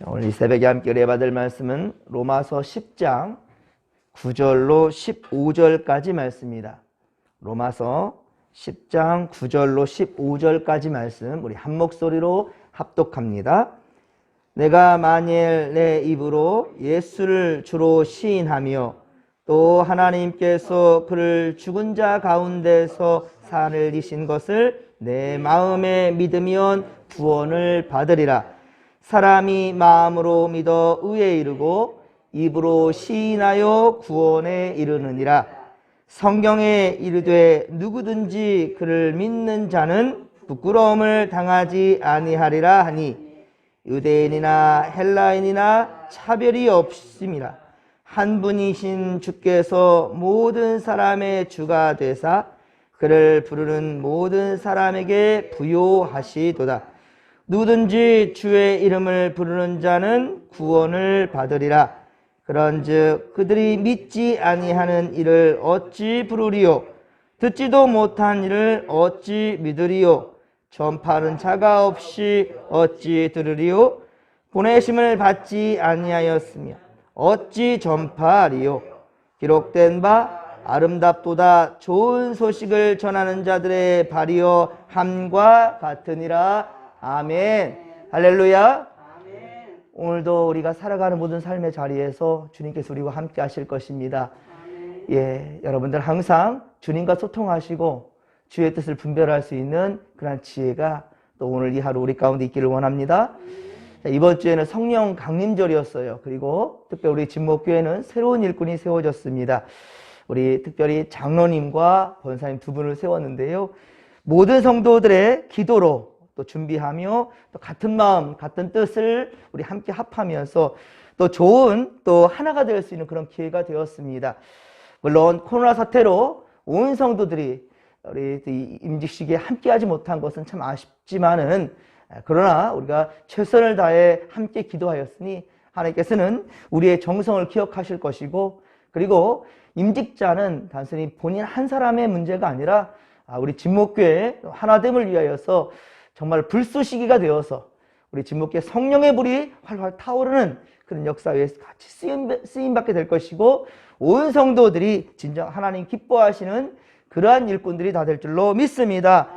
오늘 이 새벽에 함께 은혜받을 말씀은 로마서 10장 9절로 15절까지 말씀입니다. 로마서 10장 9절로 15절까지 말씀 우리 한 목소리로 합독합니다. 내가 만일 내 입으로 예수를 주로 시인하며 또 하나님께서 그를 죽은 자 가운데서 살리신 것을 내 마음에 믿으면 구원을 받으리라. 사람이 마음으로 믿어 의에 이르고 입으로 시인하여 구원에 이르느니라. 성경에 이르되 누구든지 그를 믿는 자는 부끄러움을 당하지 아니하리라 하니 유대인이나 헬라인이나 차별이 없음이라. 한 분이신 주께서 모든 사람의 주가 되사 그를 부르는 모든 사람에게 부요하시도다. 누구든지 주의 이름을 부르는 자는 구원을 받으리라. 그런즉 그들이 믿지 아니하는 이를 어찌 부르리요? 듣지도 못한 이를 어찌 믿으리요? 전파하는 자가 없이 어찌 들으리요? 보내심을 받지 아니하였으며 어찌 전파하리요? 기록된 바 아름답도다 좋은 소식을 전하는 자들의 발이여 함과 같으니라. 아멘. 할렐루야. 아멘. 오늘도 우리가 살아가는 모든 삶의 자리에서 주님께서 우리와 함께 하실 것입니다. 아멘. 예, 여러분들 항상 주님과 소통하시고 주의 뜻을 분별할 수 있는 그런 지혜가 또 오늘 이 하루 우리 가운데 있기를 원합니다. 자, 이번 주에는 성령 강림절이었어요. 그리고 특별히 우리 진목교회는 새로운 일꾼이 세워졌습니다. 우리 특별히 장로님과 권사님 두 분을 세웠는데요. 모든 성도들의 기도로 또 준비하며 또 같은 마음, 같은 뜻을 우리 함께 합하면서 또 좋은 또 하나가 될 수 있는 그런 기회가 되었습니다. 물론 코로나 사태로 온 성도들이 우리 임직식에 함께하지 못한 것은 참 아쉽지만은 그러나 우리가 최선을 다해 함께 기도하였으니 하나님께서는 우리의 정성을 기억하실 것이고 그리고 임직자는 단순히 본인 한 사람의 문제가 아니라 우리 진목교회 하나됨을 위하여서 정말 불쏘시개가 되어서 우리 진목교회 성령의 불이 활활 타오르는 그런 역사에 같이 쓰임받게 될 것이고 온 성도들이 진정 하나님 기뻐하시는 그러한 일꾼들이 다 될 줄로 믿습니다.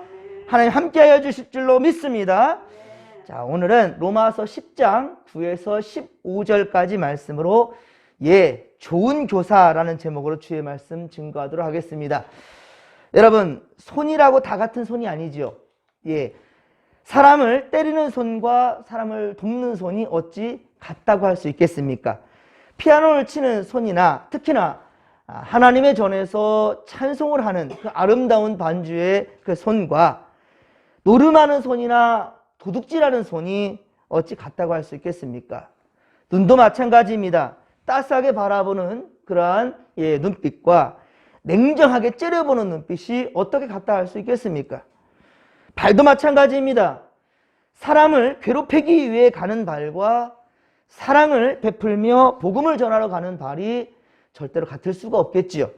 하나님 함께하여 주실 줄로 믿습니다. 자, 오늘은 로마서 10장 9에서 15절까지 말씀으로 좋은 교사라는 제목으로 주의 말씀 증거하도록 하겠습니다. 여러분, 손이라고 다 같은 손이 아니지요. 사람을 때리는 손과 사람을 돕는 손이 어찌 같다고 할 수 있겠습니까? 피아노를 치는 손이나 특히나 하나님의 전에서 찬송을 하는 그 아름다운 반주의 그 손과 노름하는 손이나 도둑질하는 손이 어찌 같다고 할 수 있겠습니까? 눈도 마찬가지입니다. 따스하게 바라보는 그러한 눈빛과 냉정하게 째려보는 눈빛이 어떻게 같다 할 수 있겠습니까? 발도 마찬가지입니다. 사람을 괴롭히기 위해 가는 발과 사랑을 베풀며 복음을 전하러 가는 발이 절대로 같을 수가 없겠지요.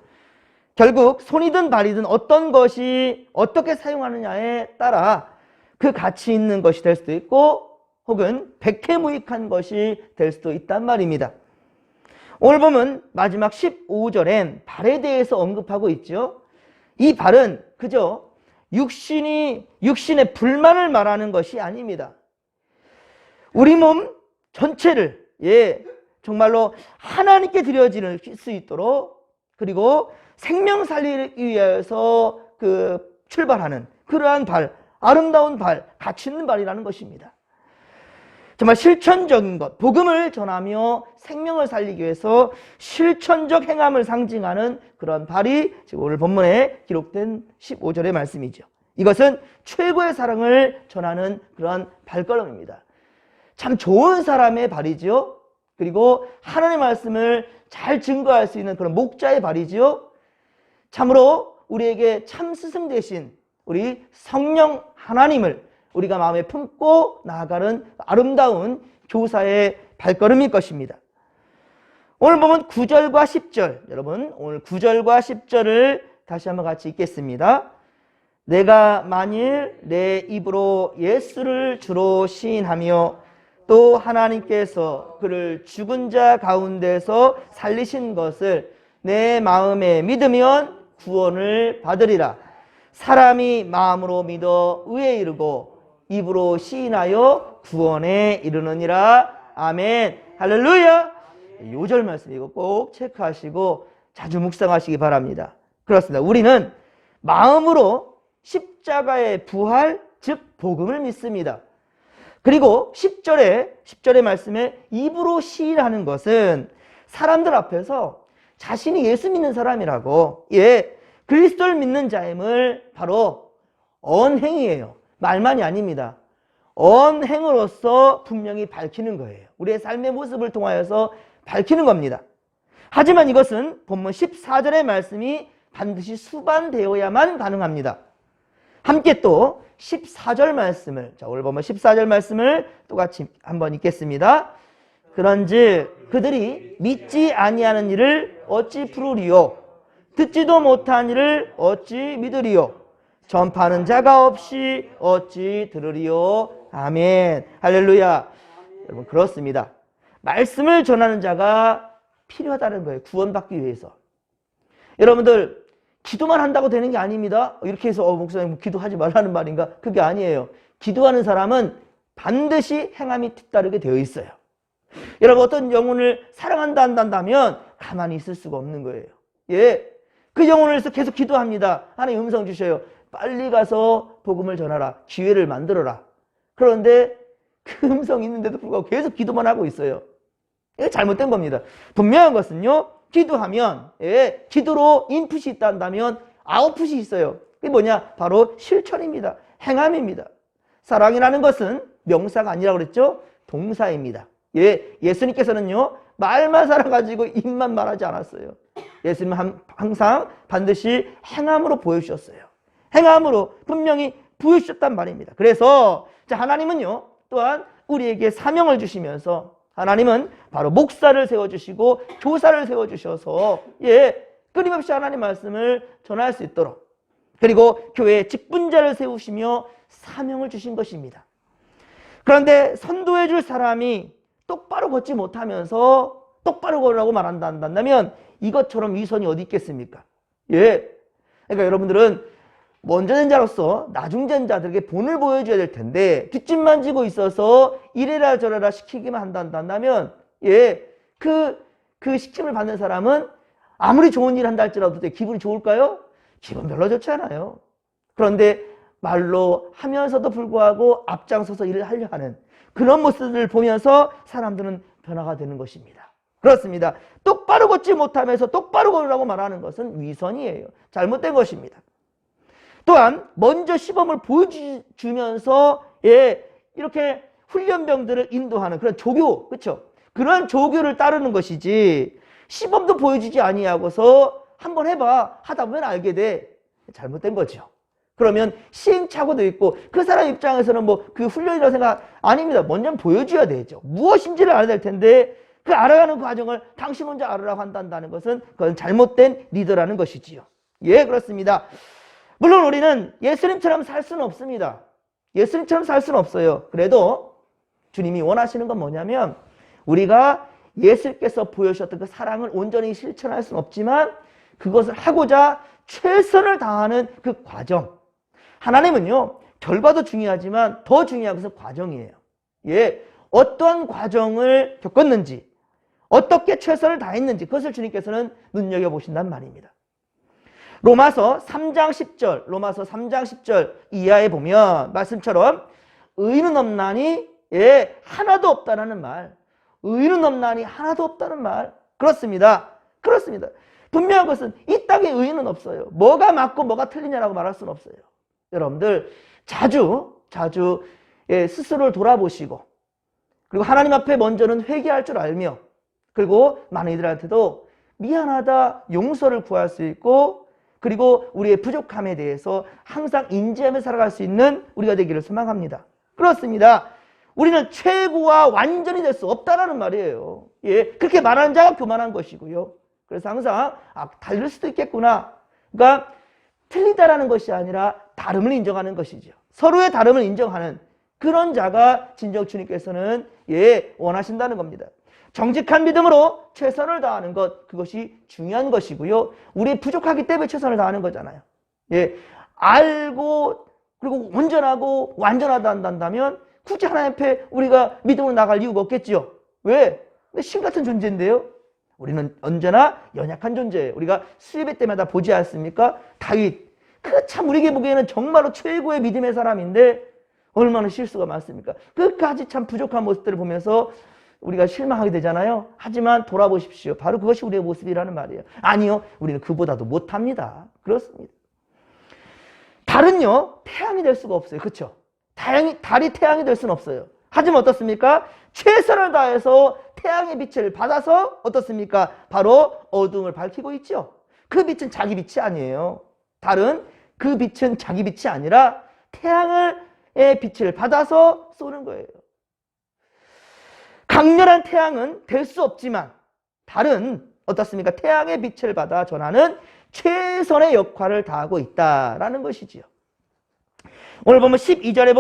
결국 손이든 발이든 어떤 것이 어떻게 사용하느냐에 따라 그 가치 있는 것이 될 수도 있고 혹은 백해무익한 것이 될 수도 있단 말입니다. 오늘 보면 마지막 15절엔 발에 대해서 언급하고 있죠. 이 발은 그저 육신의 불만을 말하는 것이 아닙니다. 우리 몸 전체를 정말로 하나님께 드려질 수 있도록 그리고 생명 살리기 위해서 출발하는 그러한 발, 아름다운 발, 가치 있는 발이라는 것입니다. 정말 실천적인 것, 복음을 전하며 생명을 살리기 위해서 실천적 행함을 상징하는 그런 발이 지금 오늘 본문에 기록된 15절의 말씀이죠. 이것은 최고의 사랑을 전하는 그런 발걸음입니다. 참 좋은 사람의 발이죠. 그리고 하나님의 말씀을 잘 증거할 수 있는 그런 목자의 발이죠. 참으로 우리에게 참 스승 되신 우리 성령 하나님을 우리가 마음에 품고 나아가는 아름다운 교사의 발걸음일 것입니다. 오늘 보면 9절과 10절, 여러분 오늘 9절과 10절을 다시 한번 같이 읽겠습니다. 내가 만일 내 입으로 예수를 주로 시인하며 또 하나님께서 그를 죽은 자 가운데서 살리신 것을 내 마음에 믿으면 구원을 받으리라. 사람이 마음으로 믿어 의에 이르고 입으로 시인하여 구원에 이르느니라. 아멘. 할렐루야. 요절 말씀 이거 꼭 체크하시고 자주 묵상하시기 바랍니다. 그렇습니다. 우리는 마음으로 십자가의 부활, 즉 복음을 믿습니다. 그리고 10절의 말씀에 입으로 시인하는 것은 사람들 앞에서 자신이 예수 믿는 사람이라고, 그리스도를 믿는 자임을 바로 언행이에요. 말만이 아닙니다. 언행으로서 분명히 밝히는 거예요. 우리의 삶의 모습을 통하여서 밝히는 겁니다. 하지만 이것은 본문 14절의 말씀이 반드시 수반되어야만 가능합니다. 함께 또 14절 말씀을, 오늘 보면 14절 말씀을 똑같이 한번 읽겠습니다. 그런즉 그들이 믿지 아니하는 일을 어찌 풀으리요? 듣지도 못한 일을 어찌 믿으리요? 전파하는 자가 없이 어찌 들으리요? 아멘. 할렐루야. 여러분, 그렇습니다. 말씀을 전하는 자가 필요하다는 거예요. 구원받기 위해서. 여러분들, 기도만 한다고 되는 게 아닙니다. 이렇게 해서 목사님 기도하지 말라는 말인가? 그게 아니에요. 기도하는 사람은 반드시 행함이 뒤따르게 되어 있어요. 여러분, 어떤 영혼을 사랑한다 한다면 가만히 있을 수가 없는 거예요. 그 영혼을 위해서 계속 기도합니다. 하나님 음성 주셔요. 빨리 가서 복음을 전하라. 기회를 만들어라. 그런데 그 음성이 있는데도 불구하고 계속 기도만 하고 있어요. 이게 잘못된 겁니다. 분명한 것은요, 기도하면, 기도로 인풋이 있다 한다면 아웃풋이 있어요. 그게 뭐냐? 바로 실천입니다. 행함입니다. 사랑이라는 것은 명사가 아니라고 그랬죠? 동사입니다. 예수님께서는요, 말만 살아가지고 입만 말하지 않았어요. 예수님은 항상 반드시 행함으로 보여주셨어요. 행함으로 분명히 보여주셨단 말입니다. 그래서 하나님은요, 또한 우리에게 사명을 주시면서 하나님은 바로 목사를 세워주시고 교사를 세워주셔서 끊임없이 하나님 말씀을 전할 수 있도록, 그리고 교회에 직분자를 세우시며 사명을 주신 것입니다. 그런데 선도해 줄 사람이 똑바로 걷지 못하면서 똑바로 걸으라고 말한다 한다면 이것처럼 위선이 어디 있겠습니까? 그러니까 여러분들은 먼저 된 자로서 나중된 자들에게 본을 보여줘야 될 텐데 뒷짐만 지고 있어서 이래라 저래라 시키기만 한다면 그 시킴을 받는 사람은 아무리 좋은 일 한다 할지라도 기분이 좋을까요? 기분 별로 좋지 않아요. 그런데 말로 하면서도 불구하고 앞장서서 일을 하려 하는 그런 모습을 보면서 사람들은 변화가 되는 것입니다. 그렇습니다. 똑바로 걷지 못하면서 똑바로 걸으라고 말하는 것은 위선이에요. 잘못된 것입니다. 또한 먼저 시범을 보여주면서 이렇게 훈련병들을 인도하는 그런 조교, 그렇죠? 그런 조교를 따르는 것이지 시범도 보여주지 아니하고서 한번 해봐 하다 보면 알게 돼. 잘못된 거죠. 그러면 시행착오도 있고 그 사람 입장에서는 그 훈련이라고 생각 아닙니다. 먼저 보여줘야 되죠. 무엇인지를 알아야 될 텐데 그 알아가는 과정을 당신 혼자 알으라고 한다는 것은 그건 잘못된 리더라는 것이지요. 그렇습니다. 물론 우리는 예수님처럼 살 수는 없습니다. 예수님처럼 살 수는 없어요. 그래도 주님이 원하시는 건 뭐냐면 우리가 예수님께서 보여주셨던 그 사랑을 온전히 실천할 수는 없지만 그것을 하고자 최선을 다하는 그 과정. 하나님은요, 결과도 중요하지만 더 중요한 것은 과정이에요. 어떠한 과정을 겪었는지, 어떻게 최선을 다했는지 그것을 주님께서는 눈여겨보신단 말입니다. 로마서 3장 10절 이하에 보면 말씀처럼 의는 없나니 하나도 없다라는 말, 의는 없나니 하나도 없다는 말. 그렇습니다. 분명한 것은 이 땅에 의는 없어요. 뭐가 맞고 뭐가 틀리냐라고 말할 수는 없어요. 여러분들 자주 스스로를 돌아보시고 그리고 하나님 앞에 먼저는 회개할 줄 알며 그리고 많은 이들한테도 미안하다 용서를 구할 수 있고 그리고 우리의 부족함에 대해서 항상 인지하며 살아갈 수 있는 우리가 되기를 소망합니다. 그렇습니다. 우리는 최고와 완전히 될 수 없다라는 말이에요. 그렇게 말하는 자가 교만한 것이고요. 그래서 항상 다를 수도 있겠구나. 그러니까 틀리다라는 것이 아니라 다름을 인정하는 것이죠. 서로의 다름을 인정하는 그런 자가 진정 주님께서는 원하신다는 겁니다. 정직한 믿음으로 최선을 다하는 것, 그것이 중요한 것이고요. 우리 부족하기 때문에 최선을 다하는 거잖아요. 알고 그리고 온전하고 완전하다 한다면 굳이 하나님 앞에 우리가 믿음으로 나갈 이유가 없겠지요. 왜? 신 같은 존재인데요. 우리는 언제나 연약한 존재예요. 우리가 수예배 때마다 보지 않습니까? 다윗, 그 참 우리에게 보기에는 정말로 최고의 믿음의 사람인데 얼마나 실수가 많습니까? 끝까지 참 부족한 모습들을 보면서 우리가 실망하게 되잖아요. 하지만 돌아보십시오. 바로 그것이 우리의 모습이라는 말이에요. 아니요, 우리는 그보다도 못합니다. 그렇습니다. 달은요, 태양이 될 수가 없어요. 그렇죠? 달이 태양이 될 수는 없어요. 하지만 어떻습니까? 최선을 다해서 태양의 빛을 받아서 어떻습니까? 바로 어둠을 밝히고 있죠. 그 빛은 자기 빛이 아니에요. 달은 그 빛은 자기 빛이 아니라 태양의 빛을 받아서 쏘는 거예요. 강렬한 태양은 될 수 없지만 달은 어떻습니까? 태양의 빛을 받아 전하는 최선의 역할을 다하고 있다라는 것이지요. 오늘 보면 12절에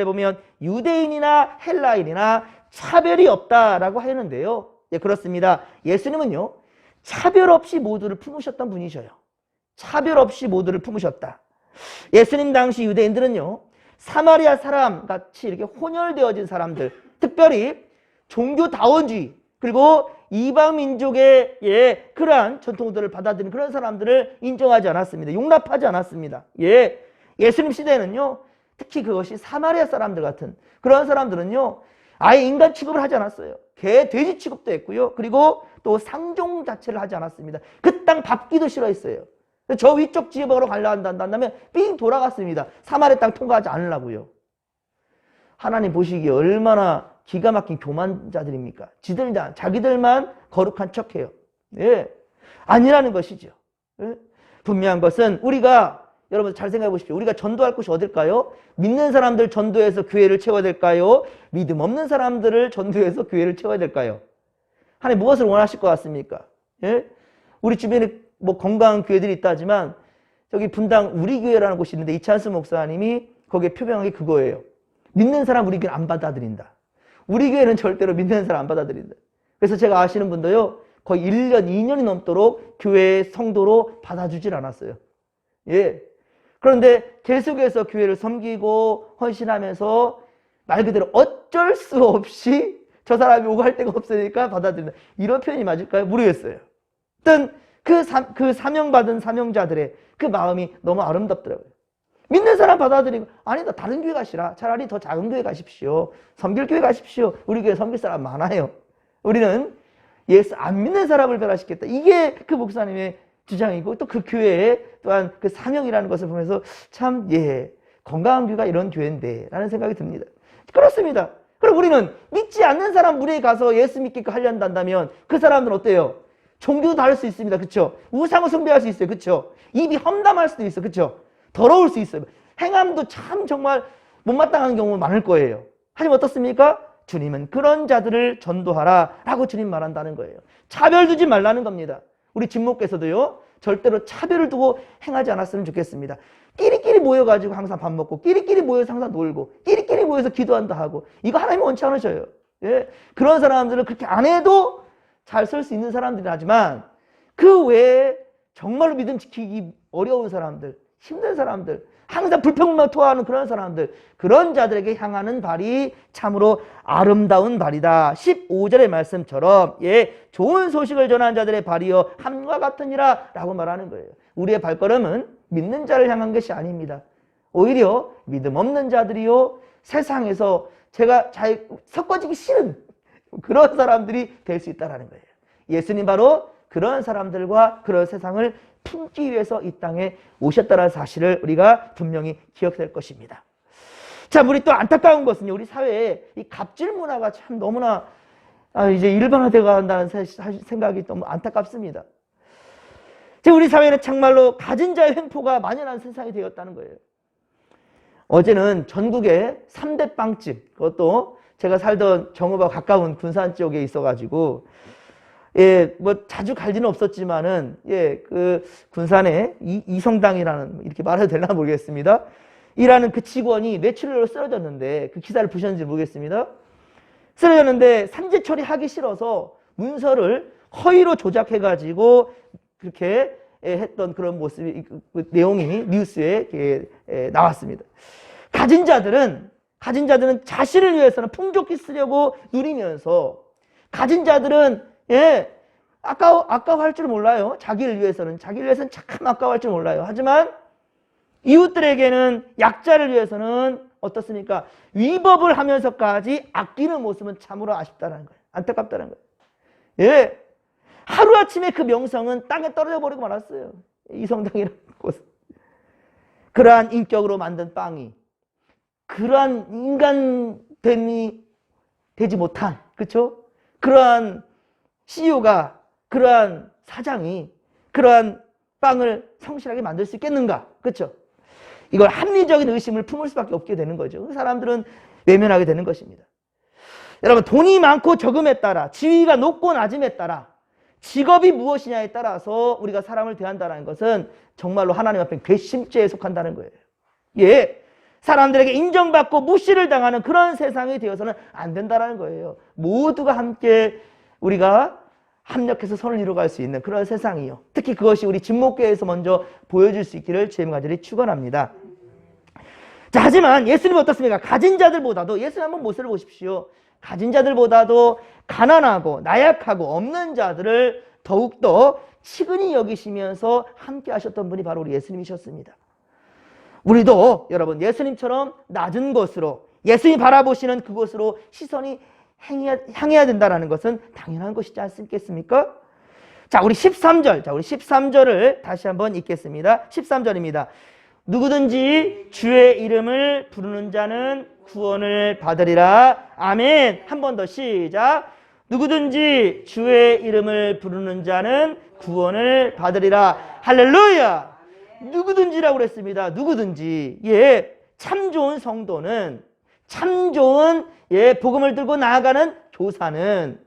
보면 유대인이나 헬라인이나 차별이 없다라고 하는데요. 그렇습니다. 예수님은요, 차별 없이 모두를 품으셨던 분이셔요. 차별 없이 모두를 품으셨다. 예수님 당시 유대인들은요, 사마리아 사람 같이 이렇게 혼혈되어진 사람들, 특별히 종교다원주의, 그리고 이방 민족의 그러한 전통들을 받아들이는 그런 사람들을 인정하지 않았습니다. 용납하지 않았습니다. 예수님 시대에는요, 특히 그것이 사마리아 사람들 같은 그런 사람들은요, 아예 인간 취급을 하지 않았어요. 개, 돼지 취급도 했고요. 그리고 또 상종 자체를 하지 않았습니다. 그 땅 밟기도 싫어했어요. 저 위쪽 지역으로 가려고 한다면 삥 돌아갔습니다. 사마리아 땅 통과하지 않으려고요. 하나님 보시기에 얼마나 기가 막힌 교만자들입니까? 자기들만 거룩한 척해요. 아니라는 것이죠. 분명한 것은 우리가, 여러분 잘 생각해 보십시오. 우리가 전도할 곳이 어딜까요? 믿는 사람들 전도해서 교회를 채워야 될까요? 믿음 없는 사람들을 전도해서 교회를 채워야 될까요? 하나님 무엇을 원하실 것 같습니까? 우리 주변에 뭐 건강한 교회들이 있다지만 저기 분당 우리 교회라는 곳이 있는데 이찬수 목사님이 거기에 표명한 게 그거예요. 믿는 사람 우리 교회는 안 받아들인다. 우리 교회는 절대로 믿는 사람 안 받아들인다. 그래서 제가 아시는 분도요, 거의 1년, 2년이 넘도록 교회 성도로 받아주질 않았어요. 그런데 계속해서 교회를 섬기고 헌신하면서 말 그대로 어쩔 수 없이 저 사람이 오고 할 데가 없으니까 받아들인다. 이런 표현이 맞을까요? 모르겠어요. 어떤 그 사명받은 사명자들의 그 마음이 너무 아름답더라고요. 믿는 사람 받아들이고, 아니다, 다른 교회 가시라. 차라리 더 작은 교회 가십시오. 섬길 교회 가십시오. 우리 교회 섬길 사람 많아요. 우리는 예수 안 믿는 사람을 변화시켰다. 이게 그 목사님의 주장이고, 또 그 교회에 또한 그 사명이라는 것을 보면서 참, 건강한 교회가 이런 교회인데 라는 생각이 듭니다. 그렇습니다. 그럼 우리는 믿지 않는 사람 무리에 가서 예수 믿게끔 하려 한다면 그 사람들은 어때요? 종교도 다를 수 있습니다. 그렇죠? 우상을 숭배할 수 있어요. 그렇죠? 입이 험담할 수도 있어요. 그렇죠? 더러울 수 있어요. 행함도 참 정말 못마땅한 경우가 많을 거예요. 하지만 어떻습니까? 주님은 그런 자들을 전도하라 라고 주님 말한다는 거예요. 차별 두지 말라는 겁니다. 우리 진목께서도요, 절대로 차별을 두고 행하지 않았으면 좋겠습니다. 끼리끼리 모여가지고 항상 밥 먹고, 끼리끼리 모여서 항상 놀고, 끼리끼리 모여서 기도한다 하고, 이거 하나님은 원치 않으셔요. 그런 사람들은 그렇게 안 해도 잘 설 수 있는 사람들이 하지만 그 외에 정말로 믿음 지키기 어려운 사람들, 힘든 사람들, 항상 불평만 토하는 그런 사람들, 그런 자들에게 향하는 발이 참으로 아름다운 발이다. 15절의 말씀처럼 좋은 소식을 전하는 자들의 발이여 함과 같으니라 라고 말하는 거예요. 우리의 발걸음은 믿는 자를 향한 것이 아닙니다. 오히려 믿음 없는 자들이요, 세상에서 제가 잘 섞어지기 싫은 그런 사람들이 될 수 있다는 거예요. 예수님 바로 그런 사람들과 그런 세상을 품기 위해서 이 땅에 오셨다는 사실을 우리가 분명히 기억할 것입니다. 자, 우리 또 안타까운 것은요, 우리 사회에 이 갑질 문화가 참 너무나 이제 일반화되어 간다는 생각이 너무 안타깝습니다. 우리 사회는 정말로 가진 자의 횡포가 만연한 세상이 되었다는 거예요. 어제는 전국에 3대 빵집, 그것도 제가 살던 정읍과 가까운 군산 쪽에 있어가지고, 뭐 자주 갈 일은 없었지만은, 그 군산에 이성당이라는, 이렇게 말해도 되나 모르겠습니다. 일하는 그 직원이 뇌출혈로 쓰러졌는데, 그 기사를 보셨는지 모르겠습니다. 쓰러졌는데 산재 처리하기 싫어서 문서를 허위로 조작해가지고 그렇게 했던 그런 모습이, 그 내용이 뉴스에 나왔습니다. 가진 자들은 자신을 위해서는 풍족히 쓰려고 누리면서, 가진 자들은 아까워할 줄 몰라요. 자기를 위해서는 참 아까워할 줄 몰라요. 하지만 이웃들에게는, 약자를 위해서는 어떻습니까? 위법을 하면서까지 아끼는 모습은 참으로 아쉽다는 거예요. 안타깝다는 거예요. 예. 하루아침에 그 명성은 땅에 떨어져 버리고 말았어요. 이성당이라는 곳. 그러한 인격으로 만든 빵이, 그러한 인간됨이 되지 못한, 그렇죠? 그러한 CEO가, 그러한 사장이 그러한 빵을 성실하게 만들 수 있겠는가? 그렇죠? 이걸 합리적인 의심을 품을 수밖에 없게 되는 거죠. 사람들은 외면하게 되는 것입니다. 여러분, 돈이 많고 적음에 따라, 지위가 높고 낮음에 따라, 직업이 무엇이냐에 따라서 우리가 사람을 대한다는 것은 정말로 하나님 앞에 괘씸죄에 속한다는 거예요. 예, 사람들에게 인정받고 무시를 당하는 그런 세상이 되어서는 안 된다는 거예요. 모두가 함께 우리가 합력해서 선을 이루어갈 수 있는 그런 세상이요. 특히 그것이 우리 진목교회에서 먼저 보여줄 수 있기를 주님 간절히 축원합니다. 자, 하지만 예수님은 어떻습니까? 가진 자들보다도, 예수님 한번 모습을 보십시오. 가진 자들보다도 가난하고 나약하고 없는 자들을 더욱더 치근히 여기시면서 함께 하셨던 분이 바로 우리 예수님이셨습니다. 우리도 여러분 예수님처럼 낮은 곳으로, 예수님이 바라보시는 그곳으로 시선이 향해야 된다는 것은 당연한 것이지 않겠습니까? 자, 우리 13절을 다시 한번 읽겠습니다. 13절입니다. 누구든지 주의 이름을 부르는 자는 구원을 받으리라. 아멘. 한 번 더 시작. 누구든지 주의 이름을 부르는 자는 구원을 받으리라. 할렐루야. 누구든지라고 그랬습니다. 누구든지. 예, 참 좋은 성도는, 참 좋은 복음을 들고 나아가는 교사는,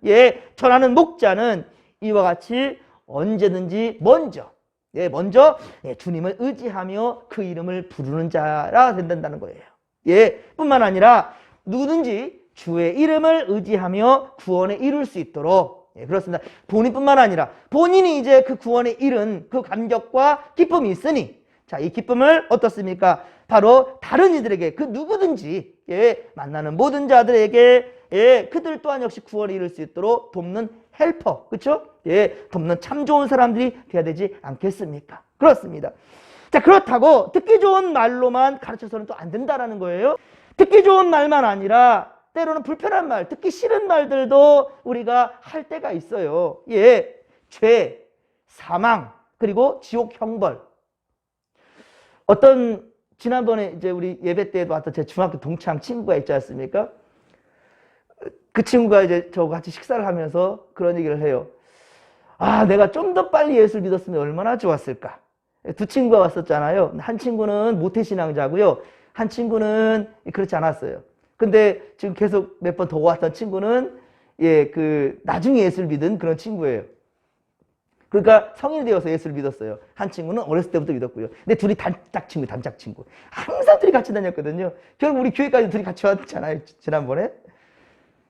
전하는 목자는 이와 같이 언제든지 먼저 주님을 의지하며 그 이름을 부르는 자라 된다는 거예요. 뿐만 아니라 누구든지 주의 이름을 의지하며 구원에 이룰 수 있도록, 그렇습니다. 본인뿐만 아니라 본인이 이제 그 구원에 이른 그 감격과 기쁨이 있으니, 자, 이 기쁨을 어떻습니까? 바로 다른 이들에게, 그 누구든지 만나는 모든 자들에게 그들 또한 역시 구원에 이룰 수 있도록 돕는 헬퍼, 그렇죠? 돕는 참 좋은 사람들이 되어야 되지 않겠습니까? 그렇습니다. 자, 그렇다고 듣기 좋은 말로만 가르쳐서는 또 안 된다라는 거예요. 듣기 좋은 말만 아니라 때로는 불편한 말, 듣기 싫은 말들도 우리가 할 때가 있어요. 죄, 사망, 그리고 지옥 형벌. 지난번에 이제 우리 예배 때도 왔던 제 중학교 동창 친구가 있지 않습니까? 그 친구가 이제 저하고 같이 식사를 하면서 그런 얘기를 해요. 아, 내가 좀 더 빨리 예수를 믿었으면 얼마나 좋았을까. 두 친구가 왔었잖아요. 한 친구는 모태신앙자고요. 한 친구는 그렇지 않았어요. 근데 지금 계속 몇 번 더 왔던 친구는 나중에 예수를 믿은 그런 친구예요. 그러니까 성인이 되어서 예수를 믿었어요. 한 친구는 어렸을 때부터 믿었고요. 근데 둘이 단짝 친구. 항상 둘이 같이 다녔거든요. 결국 우리 교회까지 둘이 같이 왔잖아요, 지난번에.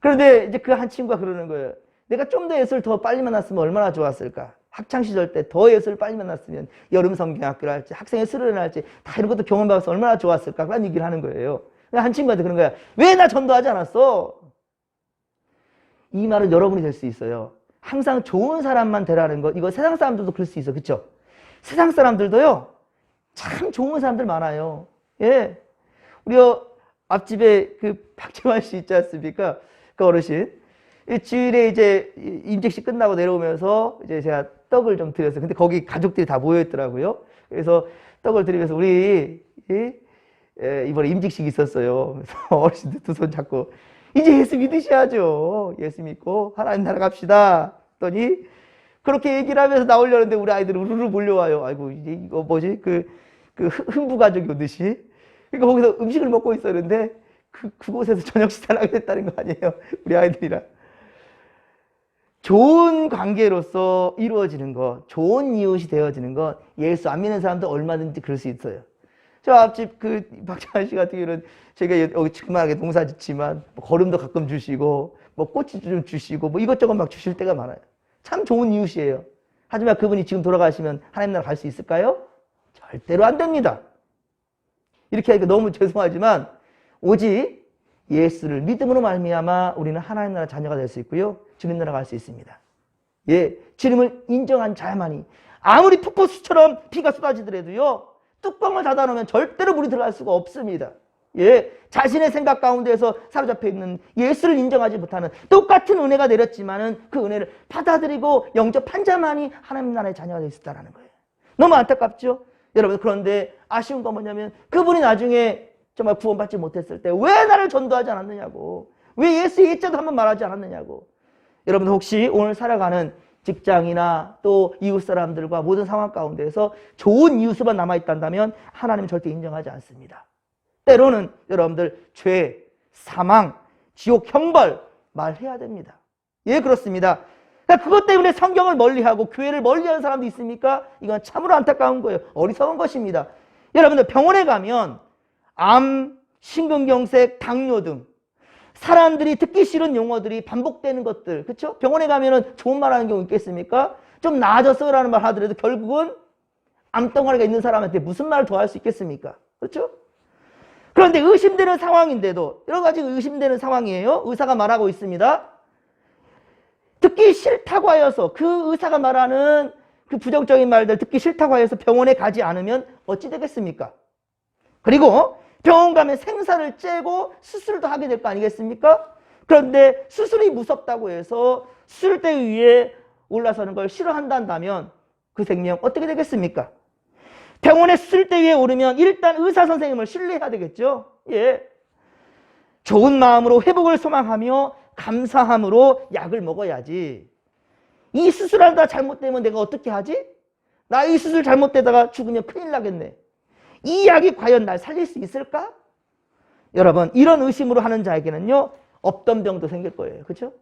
그런데 이제 그 한 친구가 그러는 거예요. 내가 좀 더 예수를 더 빨리 만났으면 얼마나 좋았을까. 학창시절 때 더 예수를 빨리 만났으면 여름 성경학교를 할지 학생의 수련을 할지 다 이런 것도 경험해봐서 얼마나 좋았을까. 그런 얘기를 하는 거예요. 한 친구한테 그런 거야. 왜 나 전도하지 않았어? 이 말은 여러분이 될 수 있어요. 항상 좋은 사람만 되라는 것, 이거 세상 사람들도 그럴 수 있어. 그렇죠? 세상 사람들도요, 참 좋은 사람들 많아요. 우리 앞집에 그 박재환 씨 있지 않습니까? 그 어르신. 주일에 이제 임직식 끝나고 내려오면서 이제 제가 떡을 좀 드렸어요. 근데 거기 가족들이 다 모여있더라고요. 그래서 떡을 드리면서 우리 이번에 임직식이 있었어요. 그래서 어르신들 두 손 잡고 이제 예수 믿으셔야죠. 예수 믿고 하나님 나라 갑시다. 했더니 그렇게 얘기를 하면서 나오려는데 우리 아이들이 우르르 몰려와요. 아이고, 이제 이거 뭐지? 그 흥부 가족이 오듯이. 그러니까 거기서 음식을 먹고 있었는데 그곳에서 저녁 식사를 하게 됐다는 거 아니에요. 우리 아이들이랑. 좋은 관계로서 이루어지는 것, 좋은 이웃이 되어지는 것, 예수 안 믿는 사람도 얼마든지 그럴 수 있어요. 저 앞집 그 박찬환 씨 같은 경우는 제가 여기 그만하게 농사 짓지만 뭐 거름도 가끔 주시고 뭐 꽃이 좀 주시고 뭐 이것저것 막 주실 때가 많아요. 참 좋은 이웃이에요. 하지만 그분이 지금 돌아가시면 하나님 나라 갈 수 있을까요? 절대로 안 됩니다. 이렇게 하니까 너무 죄송하지만 오직 예수를 믿음으로 말미암아 우리는 하나님 나라 자녀가 될 수 있고요. 주님 나라 갈 수 있습니다. 예, 주님을 인정한 자만이 아무리 폭포수처럼 비가 쏟아지더라도요. 뚜껑을 닫아놓으면 절대로 물이 들어갈 수가 없습니다. 예, 자신의 생각 가운데서 사로잡혀 있는 예수를 인정하지 못하는 똑같은 은혜가 내렸지만은 그 은혜를 받아들이고 영접한 자만이 하나님 나라의 자녀가 될 수 있다는 거예요. 너무 안타깝죠? 여러분, 그런데 아쉬운 건 뭐냐면 그분이 나중에 정말 구원받지 못했을 때 왜 나를 전도하지 않았느냐고, 왜 예수의 일자도 한번 말하지 않았느냐고. 여러분, 혹시 오늘 살아가는 직장이나 또 이웃 사람들과 모든 상황 가운데서 좋은 이웃수만 남아있단다면 하나님은 절대 인정하지 않습니다. 때로는 여러분들 죄, 사망, 지옥, 형벌 말해야 됩니다. 예, 그렇습니다. 그러니까 그것 때문에 성경을 멀리하고 교회를 멀리하는 사람도 있습니까? 이건 참으로 안타까운 거예요. 어리석은 것입니다. 여러분들 병원에 가면 암, 심근경색, 당뇨 등 사람들이 듣기 싫은 용어들이 반복되는 것들, 그렇죠? 병원에 가면은 좋은 말 하는 경우 있겠습니까? 좀 나아졌어라는 말 하더라도 결국은 암덩어리가 있는 사람한테 무슨 말을 더 할 수 있겠습니까? 그렇죠? 그런데 의심되는 상황인데도 여러 가지 의심되는 상황이에요. 의사가 말하고 있습니다. 듣기 싫다고 하여서 그 의사가 말하는 그 부정적인 말들 듣기 싫다고 하여서 병원에 가지 않으면 어찌 되겠습니까? 그리고 병원 가면 생사를 째고 수술도 하게 될 거 아니겠습니까? 그런데 수술이 무섭다고 해서 수술대 위에 올라서는 걸 싫어한다면 그 생명 어떻게 되겠습니까? 병원에 수술대 위에 오르면 일단 의사 선생님을 신뢰해야 되겠죠? 예. 좋은 마음으로 회복을 소망하며 감사함으로 약을 먹어야지. 이 수술하다 잘못되면 내가 어떻게 하지? 나 이 수술 잘못되다가 죽으면 큰일 나겠네. 이 약이 과연 날 살릴 수 있을까? 여러분, 이런 의심으로 하는 자에게는요, 없던 병도 생길 거예요. 그렇죠?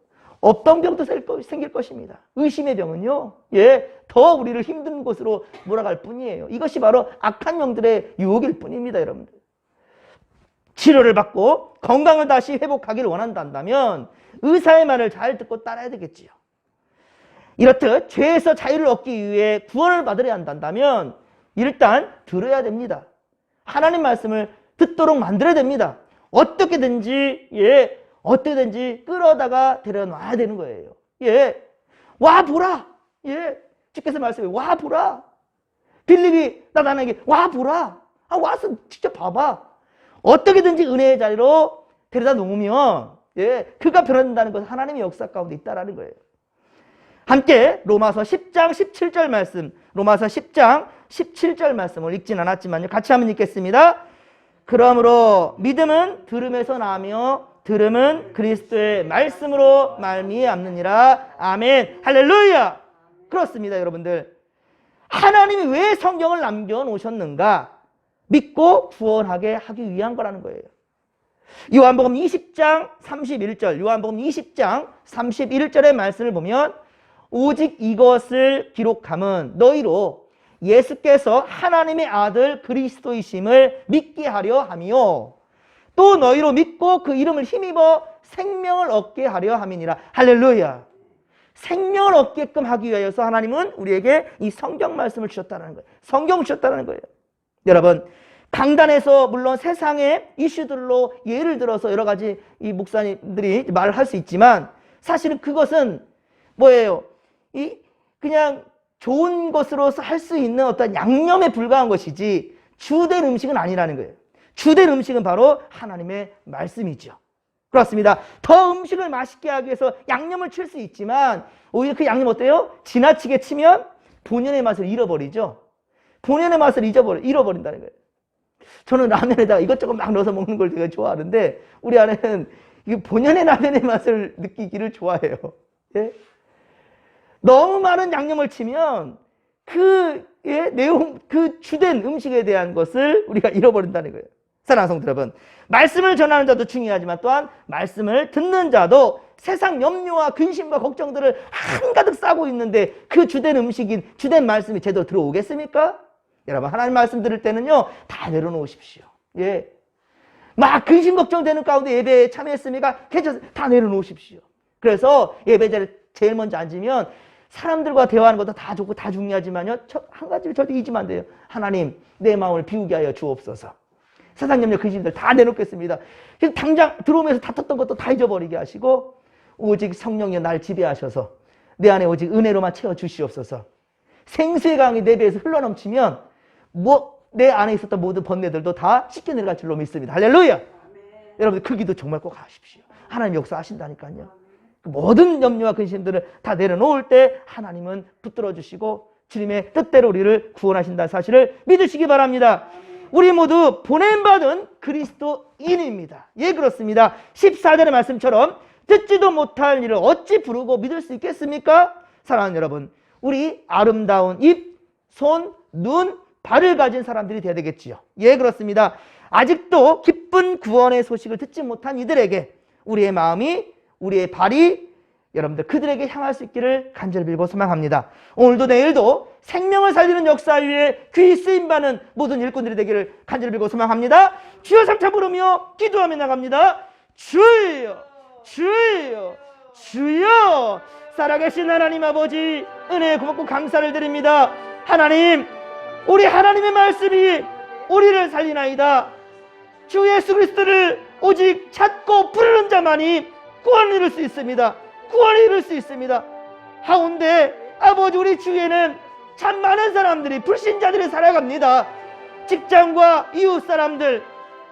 없던 병도 생길 것입니다. 의심의 병은요, 예, 더 우리를 힘든 곳으로 몰아갈 뿐이에요. 이것이 바로 악한 영들의 유혹일 뿐입니다, 여러분들. 치료를 받고 건강을 다시 회복하기를 원한다면 의사의 말을 잘 듣고 따라야 되겠지요. 이렇듯 죄에서 자유를 얻기 위해 구원을 받으려 한다면 일단 들어야 됩니다. 하나님 말씀을 듣도록 만들어야 됩니다. 어떻게든지, 예, 어떻게든지 끌어다가 데려놔야 되는 거예요. 예, 와 보라. 예, 주께서 말씀해 와 보라. 빌립이 나단에게 와 보라. 아, 와서 직접 봐봐. 어떻게든지 은혜의 자리로 데려다 놓으면, 예, 그가 변한다는 것은 하나님의 역사 가운데 있다라는 거예요. 함께 로마서 10장 17절 말씀, 로마서 10장 17절 말씀을 읽진 않았지만요, 같이 한번 읽겠습니다. 그러므로 믿음은 들음에서 나며 들음은 그리스도의 말씀으로 말미암느니라. 아멘. 할렐루야. 그렇습니다, 여러분들. 하나님이 왜 성경을 남겨놓으셨는가? 믿고 구원하게 하기 위한 거라는 거예요. 요한복음 20장 31절, 요한복음 20장 31절의 말씀을 보면 오직 이것을 기록함은 너희로 예수께서 하나님의 아들 그리스도이심을 믿게 하려 함이요 또 너희로 믿고 그 이름을 힘입어 생명을 얻게 하려 함이니라. 할렐루야. 생명을 얻게끔 하기 위하여서 하나님은 우리에게 이 성경 말씀을 주셨다는 거예요. 성경을 주셨다는 거예요. 여러분, 강단에서 물론 세상의 이슈들로 예를 들어서 여러 가지 이 목사님들이 말을 할 수 있지만 사실은 그것은 뭐예요? 그냥 좋은 것으로 할 수 있는 어떤 양념에 불과한 것이지 주된 음식은 아니라는 거예요. 주된 음식은 바로 하나님의 말씀이죠. 그렇습니다. 더 음식을 맛있게 하기 위해서 양념을 칠 수 있지만 오히려 그 양념 어때요? 지나치게 치면 본연의 맛을 잃어버리죠. 본연의 맛을 잃어버린다는 거예요. 저는 라면에다가 이것저것 막 넣어서 먹는 걸 되게 좋아하는데 우리 아내는 본연의 라면의 맛을 느끼기를 좋아해요. 예? 너무 많은 양념을 치면 그 내용, 그 주된 음식에 대한 것을 우리가 잃어버린다는 거예요. 사랑하는 성도 여러분, 말씀을 전하는 자도 중요하지만 또한 말씀을 듣는 자도 세상 염려와 근심과 걱정들을 한가득 싸고 있는데 그 주된 음식인 주된 말씀이 제대로 들어오겠습니까? 여러분, 하나님 말씀 들을 때는요, 다 내려놓으십시오. 예. 막 근심 걱정되는 가운데 예배에 참여했습니까? 괜찮아요. 다 내려놓으십시오. 그래서 예배자를 제일 먼저 앉으면 사람들과 대화하는 것도 다 좋고 다 중요하지만요, 한 가지를 절대 잊으면 안 돼요. 하나님, 내 마음을 비우게 하여 주옵소서. 세상 염려 근심들 다 내놓겠습니다. 그래서 당장 들어오면서 다퉜던 것도 다 잊어버리게 하시고 오직 성령이 날 지배하셔서 내 안에 오직 은혜로만 채워주시옵소서. 생수의 강이 내 배에서 흘러넘치면 내 안에 있었던 모든 번뇌들도 다 씻겨 내려갈 줄로 믿습니다. 할렐루야. 여러분들 그 기도 정말 꼭 하십시오. 하나님 역사하신다니까요. 모든 염려와 근심들을 다 내려놓을 때 하나님은 붙들어 주시고 주님의 뜻대로 우리를 구원하신다는 사실을 믿으시기 바랍니다. 우리 모두 보냄받은 그리스도인입니다. 예, 그렇습니다. 14절의 말씀처럼 듣지도 못할 일을 어찌 부르고 믿을 수 있겠습니까? 사랑하는 여러분, 우리 아름다운 입, 손, 눈, 발을 가진 사람들이 되어야 되겠지요. 예, 그렇습니다. 아직도 기쁜 구원의 소식을 듣지 못한 이들에게 우리의 마음이, 우리의 발이 여러분들 그들에게 향할 수 있기를 간절히 빌고 소망합니다. 오늘도 내일도 생명을 살리는 역사 위에 귀 쓰임받는 모든 일꾼들이 되기를 간절히 빌고 소망합니다. 주여 삼차 부르며 기도하며 나갑니다. 주여, 주여, 주여. 살아계신 하나님 아버지, 은혜에 고맙고 감사를 드립니다. 하나님, 우리 하나님의 말씀이 우리를 살리나이다. 주 예수 그리스도를 오직 찾고 부르는 자만이 구원을 이룰 수 있습니다. 구원을 이룰 수 있습니다. 하운데 아버지, 우리 주위에는 참 많은 사람들이, 불신자들이 살아갑니다. 직장과 이웃 사람들,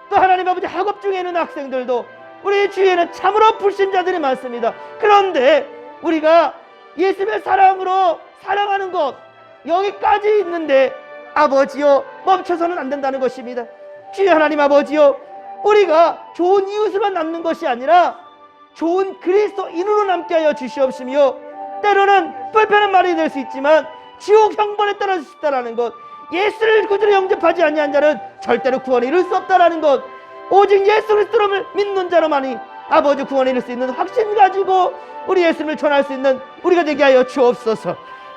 또 하나님 아버지 학업 중에 있는 학생들도 우리 주위에는 참으로 불신자들이 많습니다. 그런데 우리가 예수님의 사랑으로 사랑하는 것 여기까지 있는데 아버지요, 멈춰서는 안 된다는 것입니다. 주여 하나님 아버지요, 우리가 좋은 이웃으로만 남는 것이 아니라 좋은 그리스도인으로 남게 하여 주시옵시며, 때로는 불편한 말이 될 수 있지만 지옥 형벌에 떨어질 수 있다는 것, 예수를 구주로 영접하지 아니한 자는 절대로 구원을 이룰 수 없다는 것, 오직 예수 그리스도를 믿는 자로만이 아버지 구원을 이룰 수 있는 확신 가지고 우리 예수님을 전할 수 있는 우리가 되게 하여 주옵소서.